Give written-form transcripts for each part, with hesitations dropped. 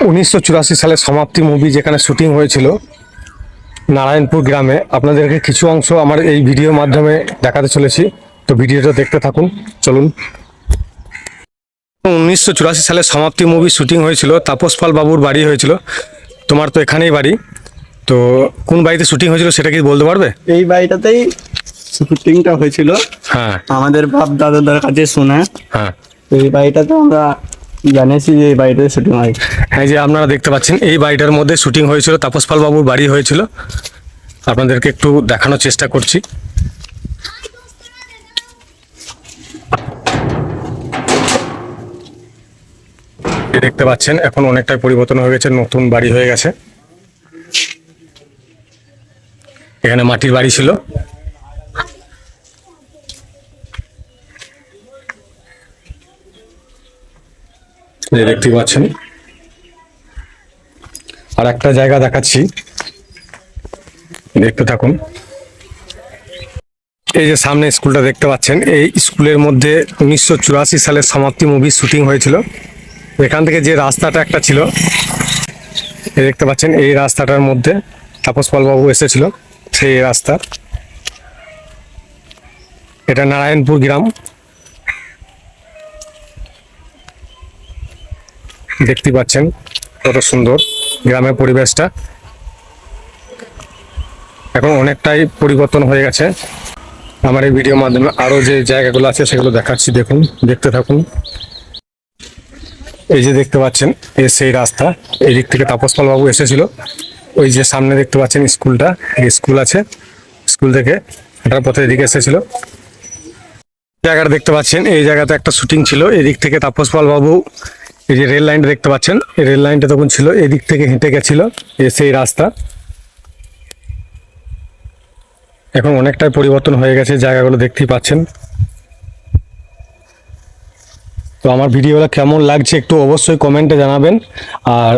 1984 সালে সমাপ্তি মুভি যেখানে শুটিং হয়েছিল নারায়ণপুর গ্রামে, আপনাদেরকে কিছু অংশ আমার এই ভিডিওর মাধ্যমে দেখাতে চলেছি। তো ভিডিওটা দেখতে থাকুন, চলুন। 1984 সালে সমাপ্তি মুভি শুটিং হয়েছিল, তাপস পাল বাবুর বাড়ি হয়েছিল। তোমার তো এখানেই বাড়ি, তো কোন বাড়িতে শুটিং হয়েছিল সেটা কি বলতে পারবে? এই বাড়িটাতেই শুটিংটা হয়েছিল। হ্যাঁ আমাদের বাপ দাদাদের কাছে শোনা। হ্যাঁ, তো এই বাড়িটাতে আমরা জানিয়েছি যে এই বাড়িটাতে শুটিং হয়। এই যে আপনারা দেখতে পাচ্ছেন এই বাড়িটার মধ্যে শুটিং হয়েছিল, তাপস পাল বাবুর বাড়ি হয়েছিল। আপনাদেরকে একটু দেখানোর চেষ্টা করছি। দেখতে পাচ্ছেন এখন অনেকটাই পরিবর্তন হয়ে গেছে, নতুন বাড়ি হয়ে গেছে। এখানে মাটির বাড়ি ছিল। দেখতে পাচ্ছেন আর একটা জায়গা দেখাচ্ছি, দেখতে থাকুন। এই যে সামনে স্কুলটা দেখতে পাচ্ছেন, এই স্কুলের মধ্যে 1984 সালে সমাপ্তি মুভি শুটিং হয়েছিল। এখান থেকে যে রাস্তাটা একটা ছিল, এই দেখতে পাচ্ছেন, এই রাস্তাটার মধ্যে তাপস পাল বাবু এসেছিল, সেই রাস্তা। এটা নারায়ণপুর গ্রাম, দেখতে পাচ্ছেন কত সুন্দর গ্রামের পরিবেশটা। এখন অনেকটাই পরিবর্তন হয়ে গেছে। আমার এই ভিডিওর মাধ্যমে আরো যে জায়গাগুলো আছে সেগুলো দেখাচ্ছি, দেখুন, দেখতে থাকুন। এই যে দেখতে পাচ্ছেন এই সেই রাস্তা, এই দিক থেকে তাপস পাল বাবু এসেছিল। ওই যে সামনে দেখতে পাচ্ছেন স্কুলটা, এই স্কুল আছে, স্কুল থেকে হাঁটার পথে এদিকে এসেছিল। জায়গাটা দেখতে পাচ্ছেন, এই জায়গাতে একটা শুটিং ছিল। এদিক থেকে তাপস পাল বাবু, এই যে রেল লাইনটা দেখতে পাচ্ছেন, এই রেল লাইনটা তখন ছিল, এদিক থেকে হেঁটে গেছিল সেই রাস্তা। এখন অনেকটাই পরিবর্তন হয়ে গেছে, জায়গাগুলো দেখতেই পাচ্ছেন। তো আমার ভিডিওটা কেমন লাগছে একটু অবশ্যই কমেন্টে জানাবেন। আর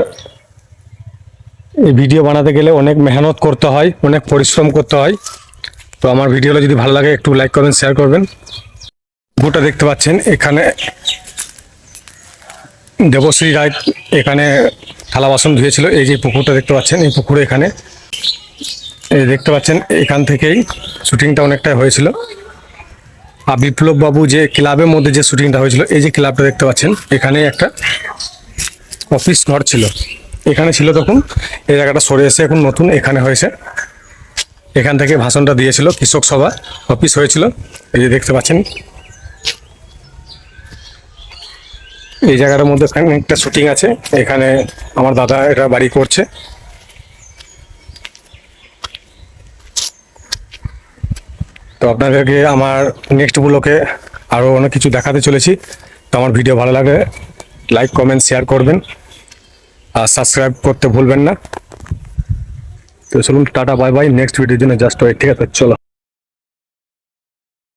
এই ভিডিও বানাতে গেলে অনেক মেহনত করতে হয়, অনেক পরিশ্রম করতে হয়। তো আমার ভিডিওটা যদি ভালো লাগে একটু লাইক করবেন, শেয়ার করবেন। পুকুরটা দেখতে পাচ্ছেন, এখানে দেবশ্রী রায় এখানে থালা বাসন ধুয়েছিল। এই যে পুকুরটা দেখতে পাচ্ছেন, এই পুকুরে এখানে এই দেখতে পাচ্ছেন, এখান থেকেই শুটিংটা অনেকটাই হয়েছিল। আর বিপ্লব বাবু যে ক্লাবের মধ্যে যে শুটিংটা হয়েছিল, এই যে ক্লাবটা দেখতে পাচ্ছেন, এখানে একটা অফিস ঘর ছিল, এখানে ছিল তখন। এই জায়গাটা সরে এসে এখন নতুন এখানে হয়েছে। এখান থেকে ভাষণটা দিয়েছিল, কৃষক সভা অফিস হয়েছিল। এই যে দেখতে পাচ্ছেন, এই জায়গাটার মধ্যে একটা শুটিং আছে। এখানে আমার দাদা এটা বাড়ি করছে। তো আপনাদেরকে আমার নেক্সট ব্লগে আরও অনেক কিছু দেখাতে চলেছি। তো আমার ভিডিও ভালো লাগে লাইক কমেন্ট শেয়ার করবেন আর সাবস্ক্রাইব করতে ভুলবেন না। তো চলুন, টাটা বাই বাই, নেক্সট ভিডিওর জন্য জাস্ট ওয়েট। ঠিক আছে, চলো।